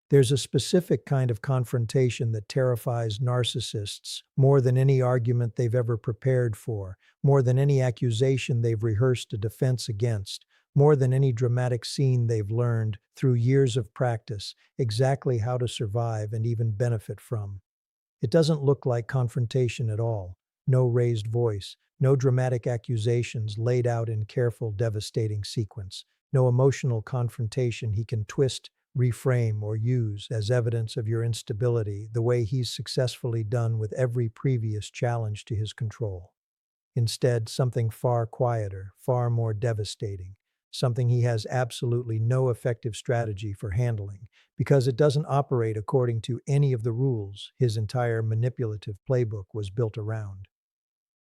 There's a specific kind of confrontation that terrifies narcissists more than any argument they've ever prepared for, more than any accusation they've rehearsed a defense against, more than any dramatic scene they've learned, through years of practice, exactly how to survive and even benefit from. It doesn't look like confrontation at all. No raised voice, no dramatic accusations laid out in careful, devastating sequence, no emotional confrontation he can twist, reframe, or use as evidence of your instability the way he's successfully done with every previous challenge to his control. Instead, something far quieter, far more devastating, something he has absolutely no effective strategy for handling, because it doesn't operate according to any of the rules his entire manipulative playbook was built around.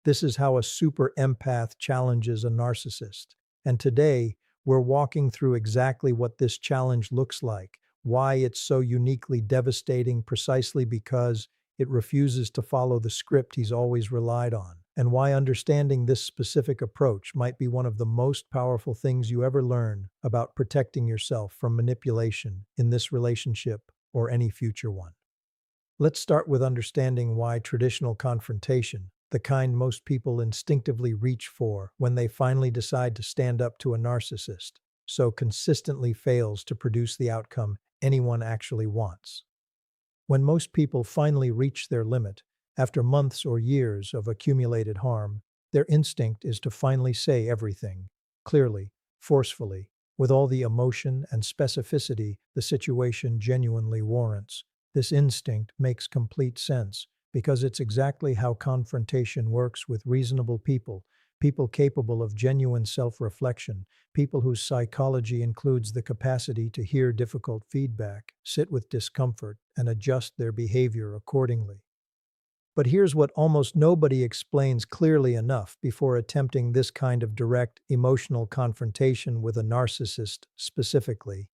This is how a super empath challenges a narcissist. And today, we're walking through exactly what this challenge looks like, why it's so uniquely devastating precisely because it refuses to follow the script he's always relied on, and why understanding this specific approach might be one of the most powerful things you ever learn about protecting yourself from manipulation in this relationship or any future one. Let's start with understanding why traditional confrontation, the kind most people instinctively reach for when they finally decide to stand up to a narcissist, so consistently fails to produce the outcome anyone actually wants. When most people finally reach their limit, after months or years of accumulated harm, their instinct is to finally say everything, clearly, forcefully, with all the emotion and specificity the situation genuinely warrants. This instinct makes complete sense because it's exactly how confrontation works with reasonable people, people capable of genuine self-reflection, people whose psychology includes the capacity to hear difficult feedback, sit with discomfort, and adjust their behavior accordingly. But here's what almost nobody explains clearly enough before attempting this kind of direct, emotional confrontation with a narcissist specifically.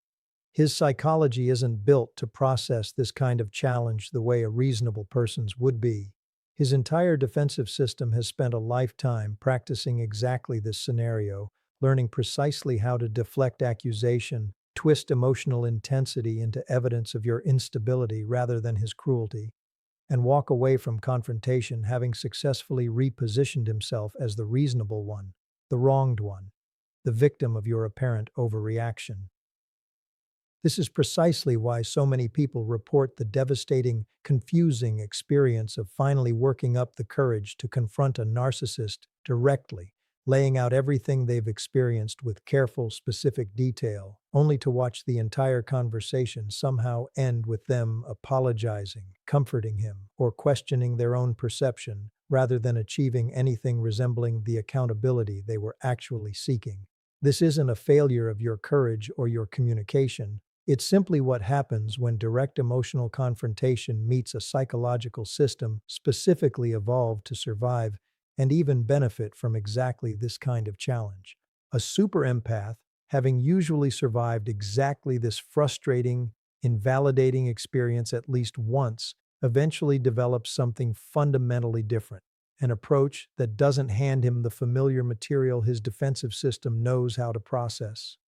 His psychology isn't built to process this kind of challenge the way a reasonable person's would be. His entire defensive system has spent a lifetime practicing exactly this scenario, learning precisely how to deflect accusation, twist emotional intensity into evidence of your instability rather than his cruelty, and walk away from confrontation having successfully repositioned himself as the reasonable one, the wronged one, the victim of your apparent overreaction. This is precisely why so many people report the devastating, confusing experience of finally working up the courage to confront a narcissist directly, laying out everything they've experienced with careful, specific detail, only to watch the entire conversation somehow end with them apologizing, comforting him, or questioning their own perception, rather than achieving anything resembling the accountability they were actually seeking. This isn't a failure of your courage or your communication. It's simply what happens when direct emotional confrontation meets a psychological system specifically evolved to survive and even benefit from exactly this kind of challenge. A super empath, having usually survived exactly this frustrating, invalidating experience at least once, eventually develops something fundamentally different, an approach that doesn't hand him the familiar material his defensive system knows how to process.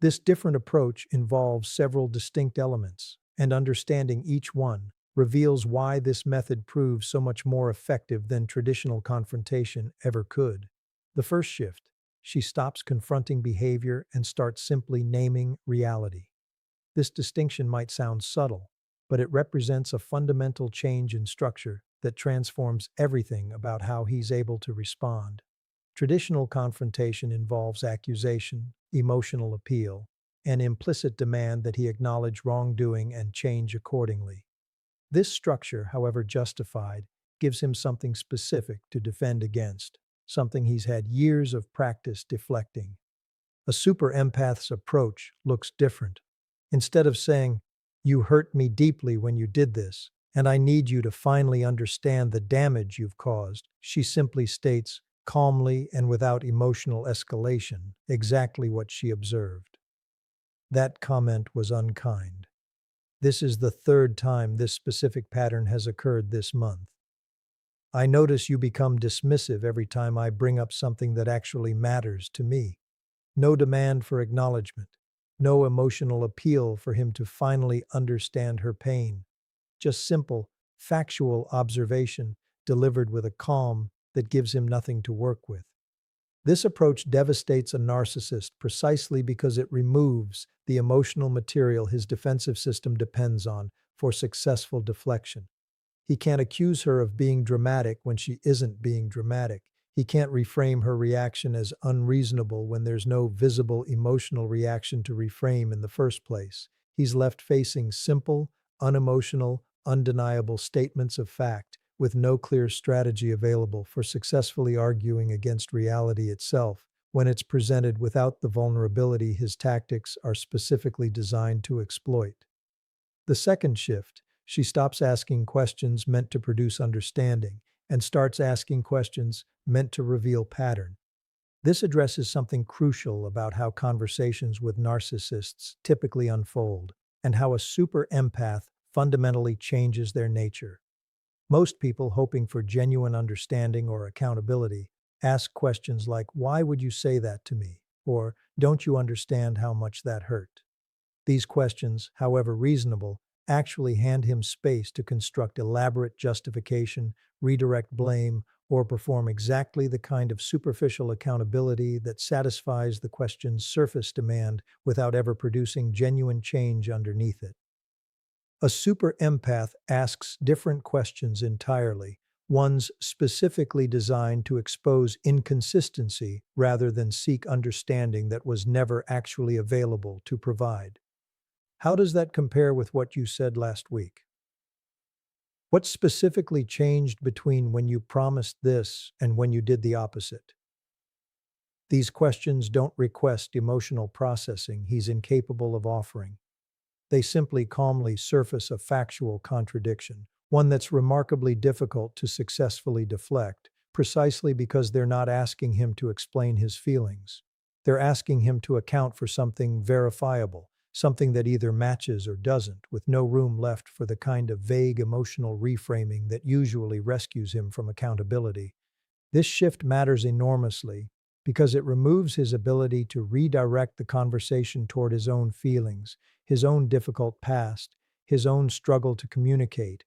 This different approach involves several distinct elements, and understanding each one reveals why this method proves so much more effective than traditional confrontation ever could. The first shift, she stops confronting behavior and starts simply naming reality. This distinction might sound subtle, but it represents a fundamental change in structure that transforms everything about how he's able to respond. Traditional confrontation involves accusation, emotional appeal, and implicit demand that he acknowledge wrongdoing and change accordingly. This structure, however justified, gives him something specific to defend against, something he's had years of practice deflecting. A super empath's approach looks different. Instead of saying, "You hurt me deeply when you did this, and I need you to finally understand the damage you've caused," she simply states, calmly and without emotional escalation, exactly what she observed. That comment was unkind. This is the third time this specific pattern has occurred this month. I notice you become dismissive every time I bring up something that actually matters to me. No demand for acknowledgement. no emotional appeal for him to finally understand her pain. Just simple, factual observation delivered with a calm that gives him nothing to work with. This approach devastates a narcissist precisely because it removes the emotional material his defensive system depends on for successful deflection. He can't accuse her of being dramatic when she isn't being dramatic. He can't reframe her reaction as unreasonable when there's no visible emotional reaction to reframe in the first place. He's left facing simple, unemotional, undeniable statements of fact with no clear strategy available for successfully arguing against reality itself. When it's presented without the vulnerability his tactics are specifically designed to exploit. The second shift, she stops asking questions meant to produce understanding and starts asking questions meant to reveal pattern. This addresses something crucial about how conversations with narcissists typically unfold and how a super empath fundamentally changes their nature. Most people, hoping for genuine understanding or accountability, ask questions like, "Why would you say that to me?" Or, "Don't you understand how much that hurt?" These questions, however reasonable, actually hand him space to construct elaborate justification, redirect blame, or perform exactly the kind of superficial accountability that satisfies the question's surface demand without ever producing genuine change underneath it. A super empath asks different questions entirely, ones specifically designed to expose inconsistency rather than seek understanding that was never actually available to provide. How does that compare with what you said last week? What specifically changed between when you promised this and when you did the opposite? These questions don't request emotional processing he's incapable of offering. They simply calmly surface a factual contradiction, one that's remarkably difficult to successfully deflect, precisely because they're not asking him to explain his feelings. They're asking him to account for something verifiable, something that either matches or doesn't, with no room left for the kind of vague emotional reframing that usually rescues him from accountability. This shift matters enormously because it removes his ability to redirect the conversation toward his own feelings, his own difficult past, his own struggle to communicate,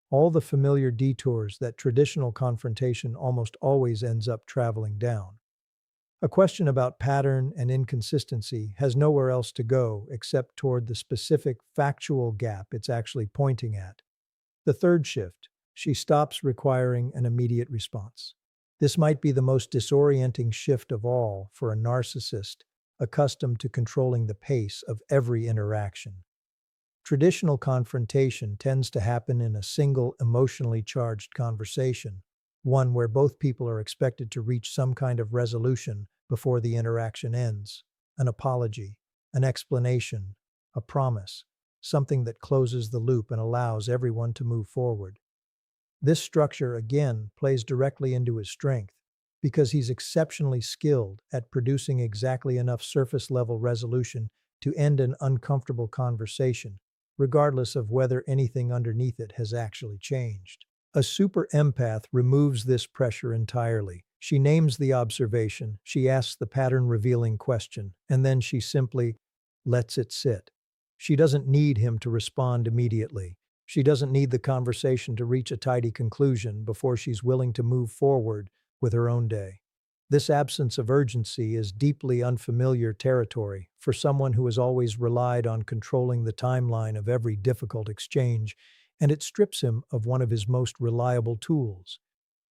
all the familiar detours that traditional confrontation almost always ends up traveling down. A question about pattern and inconsistency has nowhere else to go except toward the specific factual gap it's actually pointing at. The third shift, she stops requiring an immediate response. This might be the most disorienting shift of all for a narcissist accustomed to controlling the pace of every interaction. Traditional confrontation tends to happen in a single emotionally charged conversation, one where both people are expected to reach some kind of resolution before the interaction ends. An apology, an explanation, a promise, something that closes the loop and allows everyone to move forward. This structure, again, plays directly into his strength because he's exceptionally skilled at producing exactly enough surface-level resolution to end an uncomfortable conversation, regardless of whether anything underneath it has actually changed. A super empath removes this pressure entirely. She names the observation, she asks the pattern-revealing question, and then she simply lets it sit. She doesn't need him to respond immediately. She doesn't need the conversation to reach a tidy conclusion before she's willing to move forward with her own day. This absence of urgency is deeply unfamiliar territory for someone who has always relied on controlling the timeline of every difficult exchange, and it strips him of one of his most reliable tools,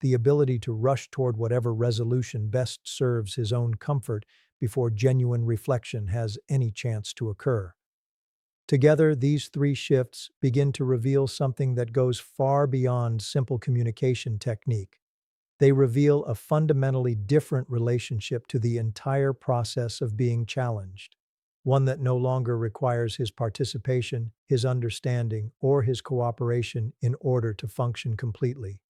the ability to rush toward whatever resolution best serves his own comfort before genuine reflection has any chance to occur. Together, these three shifts begin to reveal something that goes far beyond simple communication technique. They reveal a fundamentally different relationship to the entire process of being challenged, one that no longer requires his participation, his understanding, or his cooperation in order to function completely.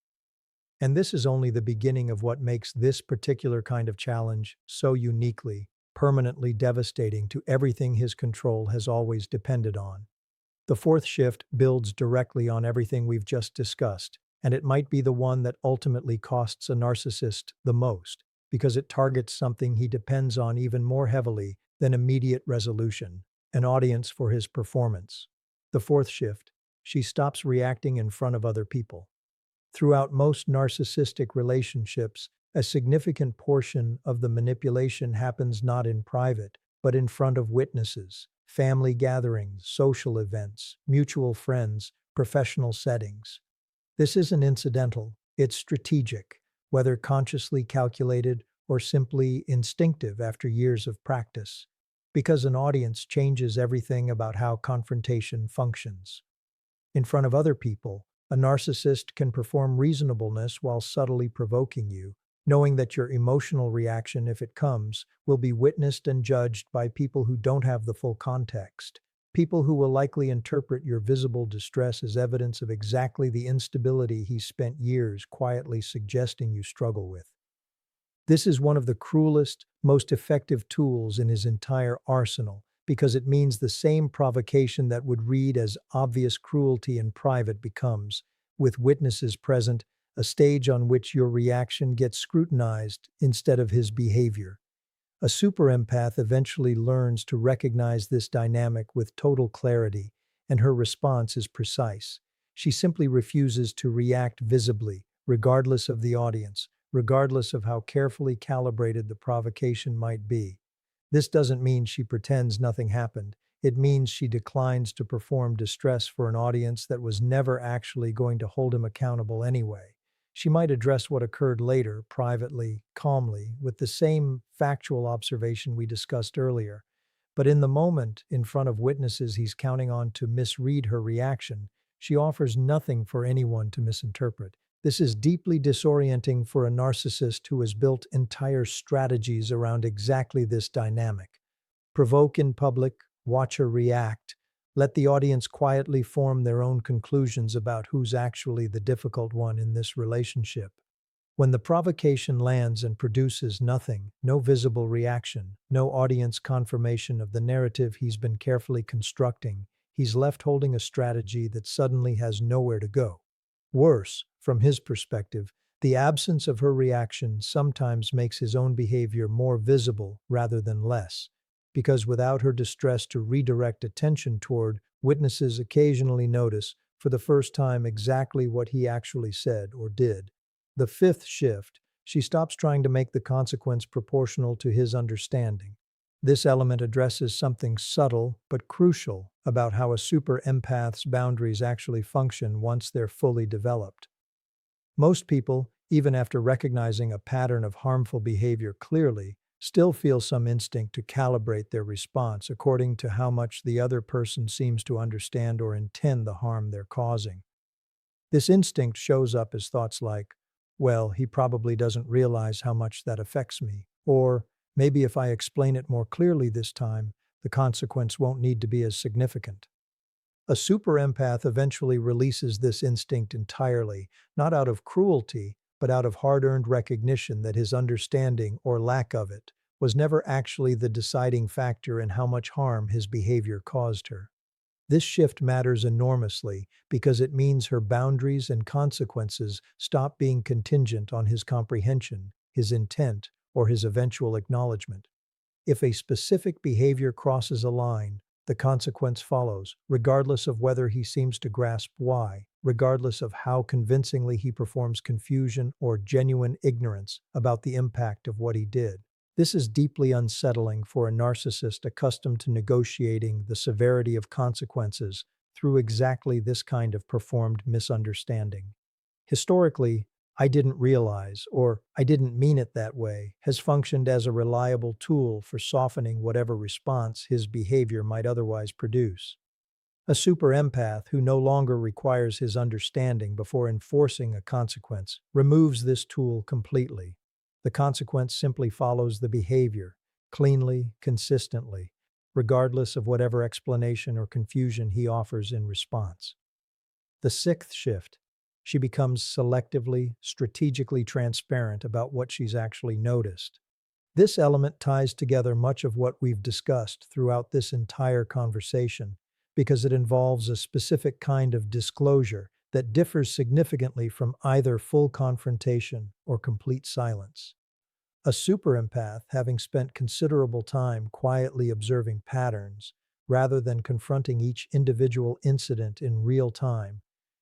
And this is only the beginning of what makes this particular kind of challenge so uniquely, permanently devastating to everything his control has always depended on. The fourth shift builds directly on everything we've just discussed, and it might be the one that ultimately costs a narcissist the most, because it targets something he depends on even more heavily than immediate resolution: an audience for his performance. The fourth shift, she stops reacting in front of other people. Throughout most narcissistic relationships, a significant portion of the manipulation happens not in private, but in front of witnesses, family gatherings, social events, mutual friends, professional settings. This isn't incidental, it's strategic, whether consciously calculated or simply instinctive after years of practice, because an audience changes everything about how confrontation functions. In front of other people, a narcissist can perform reasonableness while subtly provoking you, knowing that your emotional reaction, if it comes, will be witnessed and judged by people who don't have the full context. People who will likely interpret your visible distress as evidence of exactly the instability he spent years quietly suggesting you struggle with. This is one of the cruelest, most effective tools in his entire arsenal, because it means the same provocation that would read as obvious cruelty in private becomes, with witnesses present, a stage on which your reaction gets scrutinized instead of his behavior. A super empath eventually learns to recognize this dynamic with total clarity, and her response is precise. She simply refuses to react visibly, regardless of the audience, regardless of how carefully calibrated the provocation might be. This doesn't mean she pretends nothing happened. It means she declines to perform distress for an audience that was never actually going to hold him accountable anyway. She might address what occurred later, privately, calmly, with the same factual observation we discussed earlier. But in the moment, in front of witnesses he's counting on to misread her reaction, she offers nothing for anyone to misinterpret. This is deeply disorienting for a narcissist who has built entire strategies around exactly this dynamic. Provoke in public, watch her react, let the audience quietly form their own conclusions about who's actually the difficult one in this relationship. When the provocation lands and produces nothing, no visible reaction, no audience confirmation of the narrative he's been carefully constructing, he's left holding a strategy that suddenly has nowhere to go. Worse, from his perspective, the absence of her reaction sometimes makes his own behavior more visible rather than less, because without her distress to redirect attention toward, witnesses occasionally notice, for the first time, exactly what he actually said or did. The fifth shift, she stops trying to make the consequence proportional to his understanding. This element addresses something subtle but crucial about how a super empath's boundaries actually function once they're fully developed. Most people, even after recognizing a pattern of harmful behavior clearly, still feel some instinct to calibrate their response according to how much the other person seems to understand or intend the harm they're causing. This instinct shows up as thoughts like, well, he probably doesn't realize how much that affects me, or maybe if I explain it more clearly this time, the consequence won't need to be as significant. A super empath eventually releases this instinct entirely, not out of cruelty, but out of hard-earned recognition that his understanding, or lack of it, was never actually the deciding factor in how much harm his behavior caused her. This shift matters enormously because it means her boundaries and consequences stop being contingent on his comprehension, his intent, or his eventual acknowledgement. If a specific behavior crosses a line, the consequence follows, regardless of whether he seems to grasp why, regardless of how convincingly he performs confusion or genuine ignorance about the impact of what he did. This is deeply unsettling for a narcissist accustomed to negotiating the severity of consequences through exactly this kind of performed misunderstanding. Historically, I didn't realize, or I didn't mean it that way, has functioned as a reliable tool for softening whatever response his behavior might otherwise produce. A super empath who no longer requires his understanding before enforcing a consequence removes this tool completely. The consequence simply follows the behavior, cleanly, consistently, regardless of whatever explanation or confusion he offers in response. The sixth shift, she becomes selectively, strategically transparent about what she's actually noticed. This element ties together much of what we've discussed throughout this entire conversation because it involves a specific kind of disclosure that differs significantly from either full confrontation or complete silence. A super empath, having spent considerable time quietly observing patterns, rather than confronting each individual incident in real time,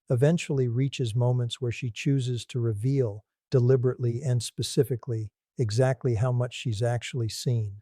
eventually reaches moments where she chooses to reveal, deliberately and specifically, exactly how much she's actually seen.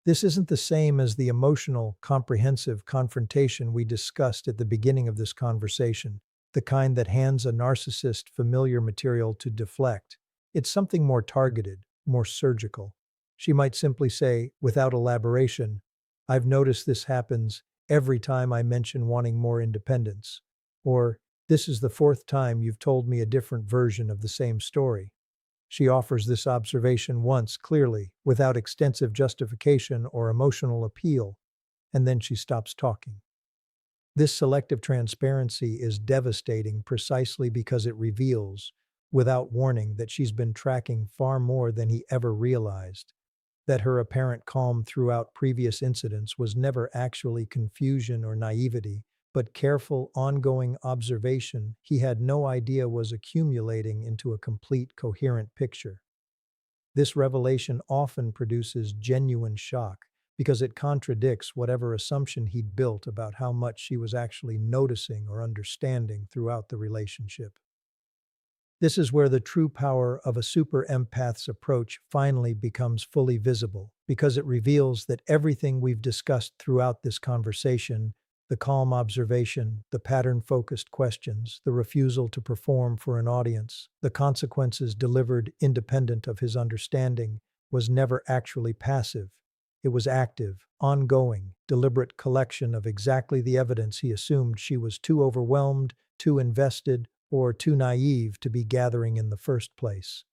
This isn't the same as the emotional, comprehensive confrontation we discussed at the beginning of this conversation, the kind that hands a narcissist familiar material to deflect. It's something more targeted, more surgical. She might simply say, without elaboration, "I've noticed this happens every time I mention wanting more independence." Or, "This is the fourth time you've told me a different version of the same story." She offers this observation once clearly, without extensive justification or emotional appeal, and then she stops talking. This selective transparency is devastating precisely because it reveals, without warning, that she's been tracking far more than he ever realized, that her apparent calm throughout previous incidents was never actually confusion or naivety, but careful, ongoing observation he had no idea was accumulating into a complete, coherent picture. This revelation often produces genuine shock because it contradicts whatever assumption he'd built about how much she was actually noticing or understanding throughout the relationship. This is where the true power of a super empath's approach finally becomes fully visible, because it reveals that everything we've discussed throughout this conversation, the calm observation, the pattern-focused questions, the refusal to perform for an audience, the consequences delivered independent of his understanding, was never actually passive. It was active, ongoing, deliberate collection of exactly the evidence he assumed she was too overwhelmed, too invested, or too naive to be gathering in the first place.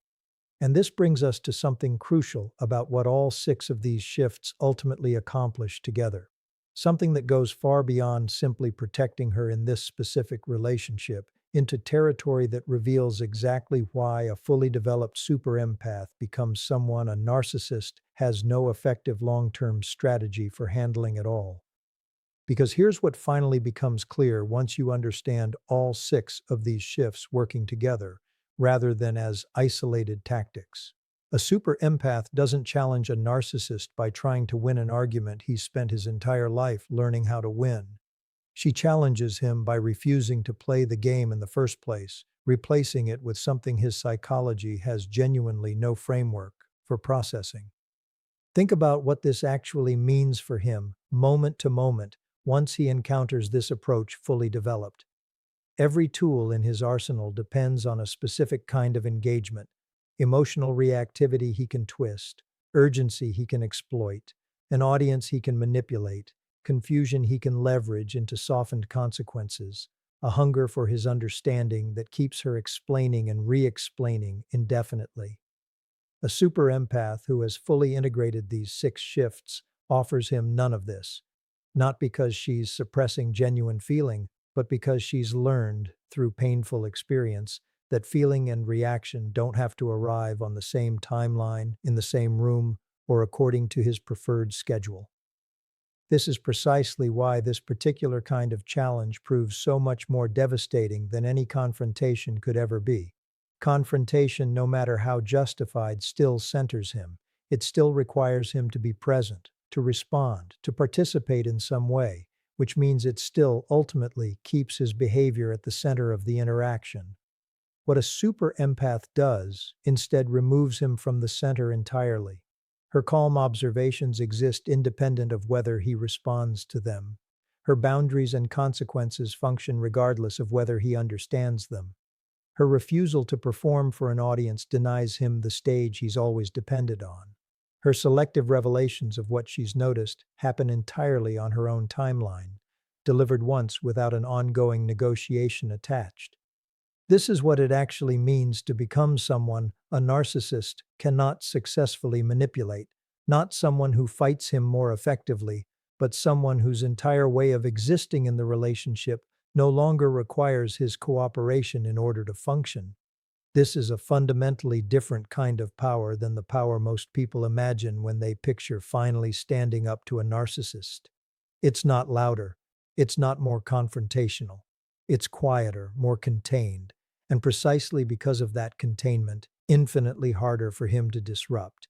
And this brings us to something crucial about what all six of these shifts ultimately accomplish together. Something that goes far beyond simply protecting her in this specific relationship, into territory that reveals exactly why a fully developed super empath becomes someone a narcissist has no effective long-term strategy for handling at all. Because here's what finally becomes clear once you understand all six of these shifts working together, rather than as isolated tactics. A super empath doesn't challenge a narcissist by trying to win an argument he's spent his entire life learning how to win. She challenges him by refusing to play the game in the first place, replacing it with something his psychology has genuinely no framework for processing. Think about what this actually means for him, moment to moment, once he encounters this approach fully developed. Every tool in his arsenal depends on a specific kind of engagement: emotional reactivity he can twist, urgency he can exploit, an audience he can manipulate, confusion he can leverage into softened consequences, a hunger for his understanding that keeps her explaining and re-explaining indefinitely. A super empath who has fully integrated these six shifts offers him none of this, not because she's suppressing genuine feeling, but because she's learned, through painful experience, that feeling and reaction don't have to arrive on the same timeline, in the same room, or according to his preferred schedule. This is precisely why this particular kind of challenge proves so much more devastating than any confrontation could ever be. Confrontation, no matter how justified, still centers him. It still requires him to be present, to respond, to participate in some way, which means it still ultimately keeps his behavior at the center of the interaction. What a super empath does, instead, removes him from the center entirely. Her calm observations exist independent of whether he responds to them. Her boundaries and consequences function regardless of whether he understands them. Her refusal to perform for an audience denies him the stage he's always depended on. Her selective revelations of what she's noticed happen entirely on her own timeline, delivered once without an ongoing negotiation attached. This is what it actually means to become someone a narcissist cannot successfully manipulate, not someone who fights him more effectively, but someone whose entire way of existing in the relationship no longer requires his cooperation in order to function. This is a fundamentally different kind of power than the power most people imagine when they picture finally standing up to a narcissist. It's not louder. It's not more confrontational. It's quieter, more contained, and precisely because of that containment, infinitely harder for him to disrupt.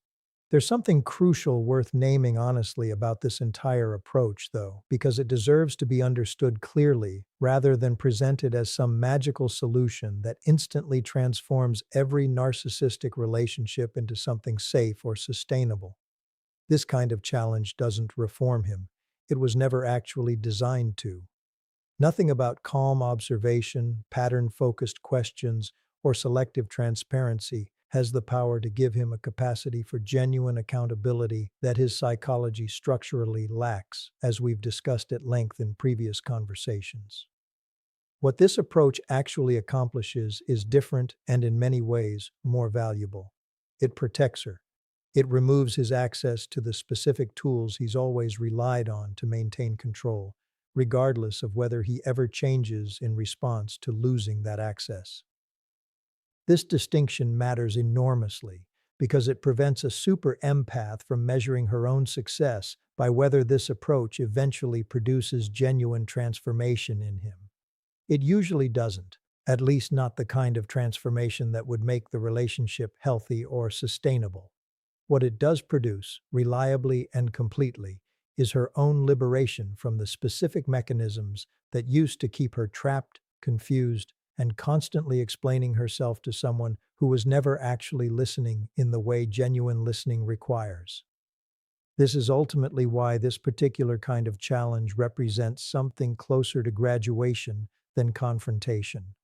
There's something crucial worth naming honestly about this entire approach, though, because it deserves to be understood clearly rather than presented as some magical solution that instantly transforms every narcissistic relationship into something safe or sustainable. This kind of challenge doesn't reform him. It was never actually designed to. Nothing about calm observation, pattern-focused questions, or selective transparency has the power to give him a capacity for genuine accountability that his psychology structurally lacks, as we've discussed at length in previous conversations. What this approach actually accomplishes is different and in many ways more valuable. It protects her. It removes his access to the specific tools he's always relied on to maintain control, regardless of whether he ever changes in response to losing that access. This distinction matters enormously because it prevents a super empath from measuring her own success by whether this approach eventually produces genuine transformation in him. It usually doesn't, at least not the kind of transformation that would make the relationship healthy or sustainable. What it does produce, reliably and completely, is her own liberation from the specific mechanisms that used to keep her trapped, confused, and constantly explaining herself to someone who was never actually listening in the way genuine listening requires. This is ultimately why this particular kind of challenge represents something closer to graduation than confrontation.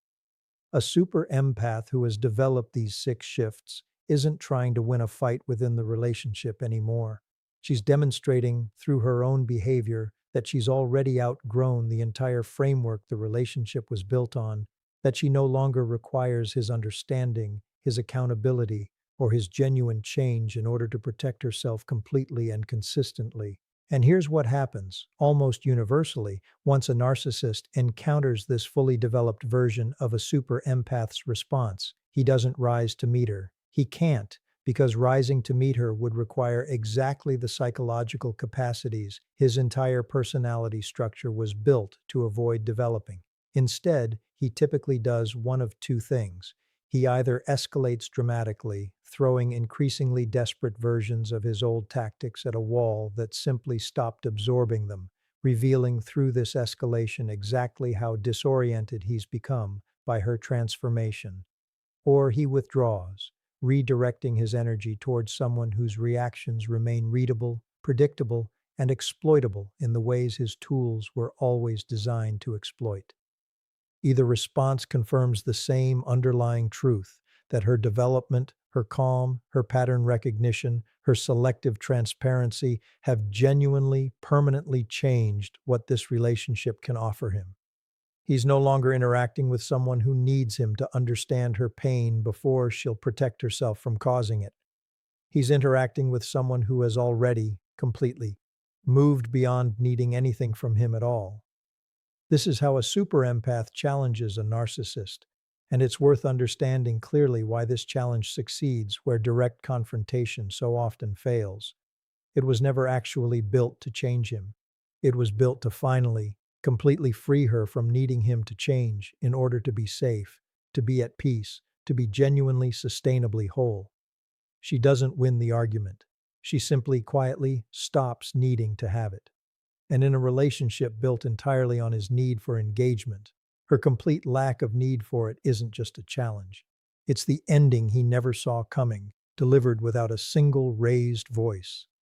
A super empath who has developed these 6 shifts isn't trying to win a fight within the relationship anymore. She's demonstrating through her own behavior that she's already outgrown the entire framework the relationship was built on, that she no longer requires his understanding, his accountability, or his genuine change in order to protect herself completely and consistently. And here's what happens, almost universally, once a narcissist encounters this fully developed version of a super empath's response. He doesn't rise to meet her. He can't, because rising to meet her would require exactly the psychological capacities his entire personality structure was built to avoid developing. Instead, he typically does one of 2 things. He either escalates dramatically, throwing increasingly desperate versions of his old tactics at a wall that simply stopped absorbing them, revealing through this escalation exactly how disoriented he's become by her transformation. Or he withdraws, redirecting his energy towards someone whose reactions remain readable, predictable, and exploitable in the ways his tools were always designed to exploit. Either response confirms the same underlying truth that her development, her calm, her pattern recognition, her selective transparency have genuinely, permanently changed what this relationship can offer him. He's no longer interacting with someone who needs him to understand her pain before she'll protect herself from causing it. He's interacting with someone who has already, completely, moved beyond needing anything from him at all. This is how a super empath challenges a narcissist, and it's worth understanding clearly why this challenge succeeds where direct confrontation so often fails. It was never actually built to change him. It was built to finally, completely free her from needing him to change in order to be safe, to be at peace, to be genuinely sustainably whole. She doesn't win the argument. She simply quietly stops needing to have it. And in a relationship built entirely on his need for engagement, her complete lack of need for it isn't just a challenge. It's the ending he never saw coming, delivered without a single raised voice.